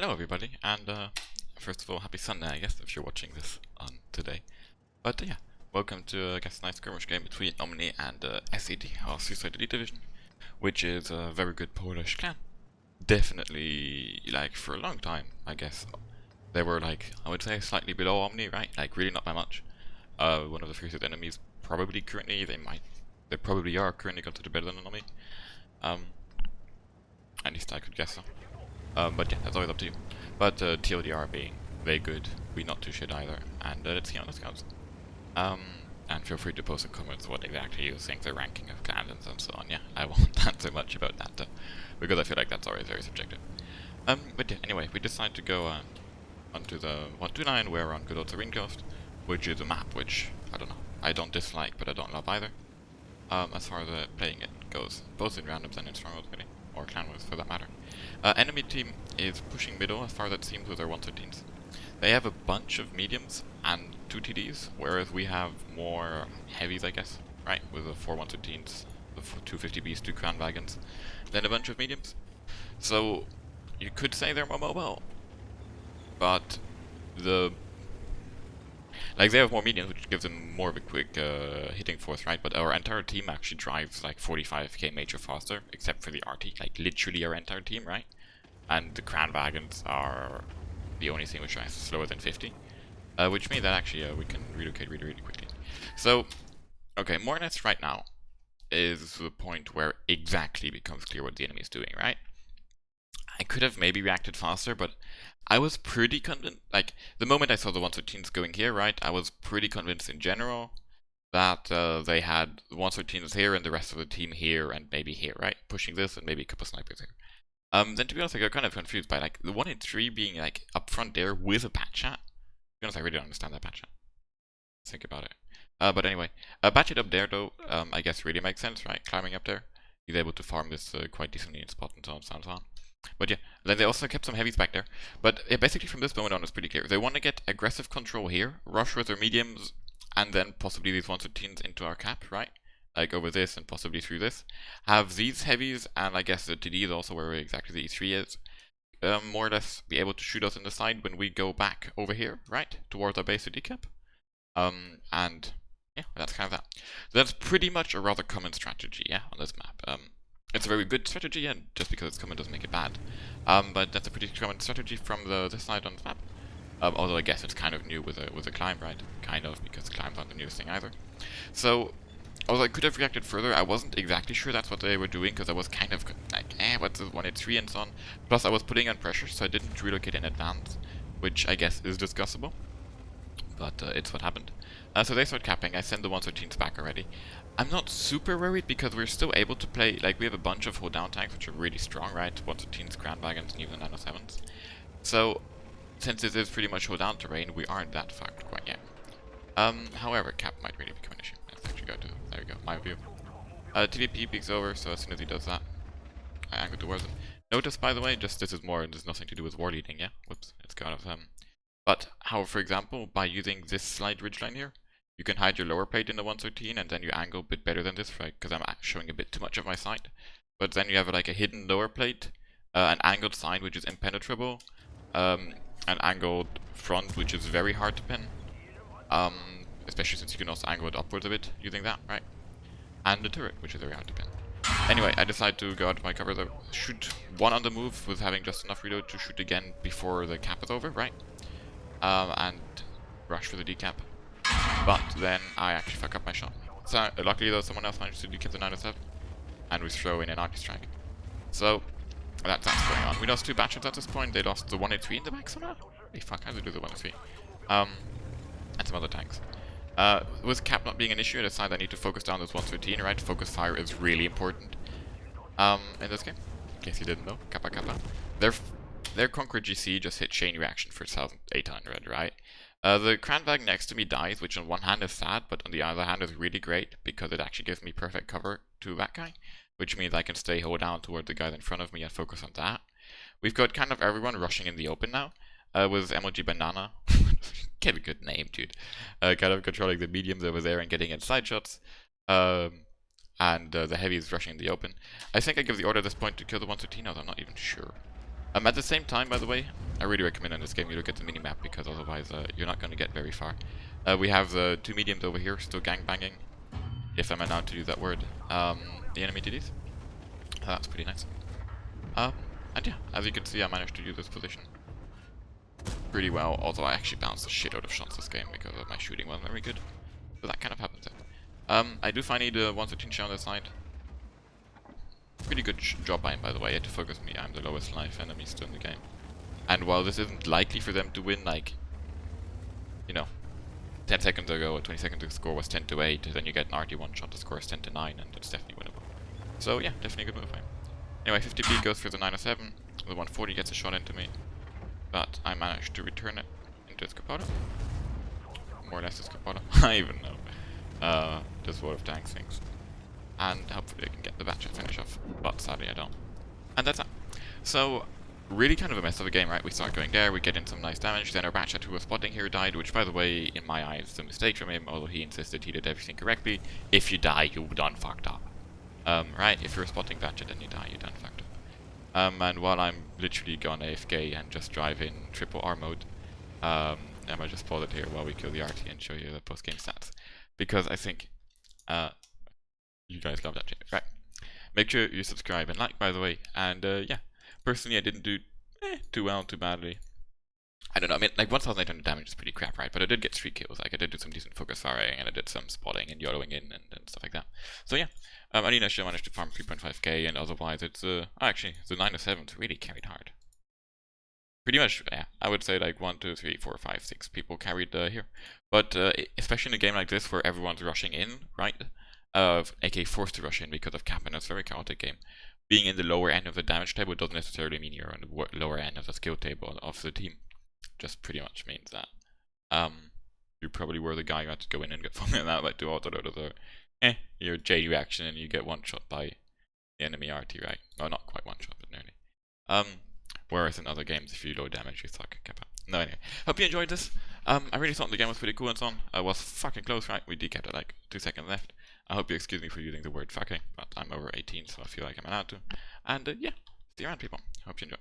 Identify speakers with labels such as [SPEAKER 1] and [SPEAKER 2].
[SPEAKER 1] Hello everybody, and first of all, happy Sunday, I guess, if you're watching this on today. But yeah, welcome to, I guess, a nice skirmish game between OMNI and SED, our Suicide Elite Division, which is a very good Polish clan. Definitely, like, for a long time, I guess. They were, like, I would say slightly below OMNI, right? Like, really not by much. One of the fiercest enemies, probably currently, they probably are currently considered better than OMNI. At least I could guess so. But yeah, that's always up to you. But TLDR being very good, we not too shit either, and let's see how this goes. And feel free to post in comments what exactly you think the ranking of clans and so on. Yeah, I won't answer much about that because I feel like that's always very subjective. But yeah, anyway, we decided to go onto the 129. We're on good old Serene coast, which is a map which I don't know, I don't dislike, but I don't love either. As far as playing it goes, both in randoms and in strongholds, really, or clan wars for that matter. Enemy team is pushing middle as far as it seems with their 113s. They have a bunch of mediums and 2 TDs, whereas we have more heavies, I guess, right? With the 4 113s, the 250Bs, 2 crown wagons, then a bunch of mediums. So, you could say they're more mobile, but they have more mediums, which gives them more of a quick hitting force, right? But our entire team actually drives like 45k major faster, except for the RT, like literally our entire team, right? And the crown wagons are the only thing which drives slower than 50, which means that actually we can relocate really, really quickly. So, okay, more or less right now is the point where exactly becomes clear what the enemy is doing, right? I could have maybe reacted faster, but I was pretty convinced, like, the moment I saw the 113s going here, right, I was pretty convinced in general that they had the 113s here and the rest of the team here and maybe here, right, pushing this and maybe a couple snipers here. Then to be honest, I got kind of confused by, like, the 1 in 3 being, like, up front there with a bat chat. To be honest, I really don't understand that bat chat. Let's think about it. But anyway, bat chat up there, though, I guess really makes sense, right, climbing up there. He's able to farm this quite decently in spot and so on, so on. But yeah, then they also kept some heavies back there. But yeah, basically from this moment on it's pretty clear. They want to get aggressive control here, rush with their mediums, and then possibly these 113s into our cap, right? Like over this and possibly through this. Have these heavies, and I guess the TD is also where exactly the E3 is, more or less be able to shoot us in the side when we go back over here, right? Towards our base TD cap. And yeah, that's kind of that. So that's pretty much a rather common strategy, yeah, on this map. It's a very good strategy, and just because it's common doesn't make it bad. But that's a pretty common strategy from this side on the map. Although I guess it's kind of new with a climb, right? Kind of, because climbs aren't the newest thing either. So, although I could have reacted further, I wasn't exactly sure that's what they were doing, because I was kind of like, what's this 1 in 3 and so on. Plus I was putting on pressure, so I didn't relocate in advance, which I guess is discussable. But it's what happened. So they start capping. I send the 113s back already. I'm not super worried because we're still able to play, like, we have a bunch of hold down tanks which are really strong, right? 113s, crown wagons, and even 907s. So, since this is pretty much hold down terrain, we aren't that fucked quite yet. However, cap might really become an issue. Let's actually go to, there we go, my view. TVP peeks over, so as soon as he does that, I angle towards him. Notice, by the way, just this is more, there's nothing to do with war leading, yeah? Whoops, it's kind of, But how, for example, by using this slight ridgeline here, you can hide your lower plate in the 113 and then you angle a bit better than this, right? Because I'm showing a bit too much of my side. But then you have like a hidden lower plate, an angled side which is impenetrable, an angled front which is very hard to pin, especially since you can also angle it upwards a bit using that, right? And the turret, which is very hard to pin. Anyway, I decide to go out of my cover, though, shoot one on the move with having just enough reload to shoot again before the cap is over, right? And rush for the decap. But then I actually fuck up my shot. So luckily though, someone else managed to decap the 907, and we throw in an arty strike. So that's going on. We lost 2 batches at this point. They lost the 183 in the back somehow. Holy fuck, how did they do the 183? And some other tanks. With cap not being an issue, I decide I need to focus down this 113, right? Focus fire is really important in this game. In case you didn't know, kappa kappa. Their Conqueror GC just hit chain reaction for 1800, right? The Cranvag next to me dies, which on one hand is sad, but on the other hand is really great, because it actually gives me perfect cover to that guy, which means I can stay hold down toward the guys in front of me and focus on that. We've got kind of everyone rushing in the open now, with MLG Banana. Get a good name, dude. Kind of controlling the mediums over there and getting in side shots. And the heavies rushing in the open. I think I give the order at this point to kill the 113, although I'm not even sure. At the same time, by the way, I really recommend in this game you look at the minimap because otherwise you're not going to get very far. We have the two mediums over here still gangbanging, if I'm allowed to use that word, the enemy TDs. That's pretty nice. And yeah, as you can see, I managed to use this position pretty well, although I actually bounced the shit out of shots this game because my shooting wasn't very good. So that kind of happens. I do find the 113 shot on the side. Pretty good job by him, by the way. He had to focus me. I'm the lowest life enemy still in the game. And while this isn't likely for them to win, like, you know, 10 seconds ago or 20 seconds ago the score was 10 to 8, then you get an RT1 shot, the score is 10 to 9, and it's definitely winnable. So yeah, definitely a good move by him. Anyway, 50B goes for the 907, the 140 gets a shot into me, but I managed to return it into his capoto. More or less his capoto, I even know. Just WOT of tanks things. And hopefully I can get the batch and finish off, but sadly I don't. And that's that. So, really kind of a mess of a game, right? We start going there, we get in some nice damage, then our batchat who was spotting here died, which by the way, in my eyes, is a mistake from him, although he insisted he did everything correctly. If you die, you done fucked up. Right? If you're a spotting batchat and you die, you done fucked up. And while I'm literally gone AFK and just drive in triple R mode, I'm gonna just pause it here while we kill the RT and show you the post-game stats. Because I think, you guys love that shit, right? Make sure you subscribe and like, by the way, and yeah. Personally, I didn't do too well, too badly. I don't know, I mean, like 1,800 damage is pretty crap, right? But I did get 3 kills, like I did do some decent focus firing, and I did some spotting and YOLOing in and stuff like that. So yeah, I mean, I should manage to farm 3.5k, and otherwise it's, actually, the 907's really carried hard. Pretty much, yeah, I would say like 1, 2, 3, 4, 5, 6 people carried here. But especially in a game like this where everyone's rushing in, right? AK forced to rush in because of cap, and it's a very chaotic game. Being in the lower end of the damage table doesn't necessarily mean you're on the lower end of the skill table of the team. Just pretty much means that you probably were the guy who had to go in and get something like that, like do auto load of the your J reaction and you get one shot by the enemy RT, right? Well, not quite one shot, but nearly. Whereas in other games, if you low damage, you suck. Kappa. No, anyway. Hope you enjoyed this. I really thought the game was pretty cool and so on. I was fucking close, right? We decapped at like 2 seconds left. I hope you excuse me for using the word fucking, but I'm over 18, so I feel like I'm allowed to. And yeah, see you around, people. Hope you enjoy.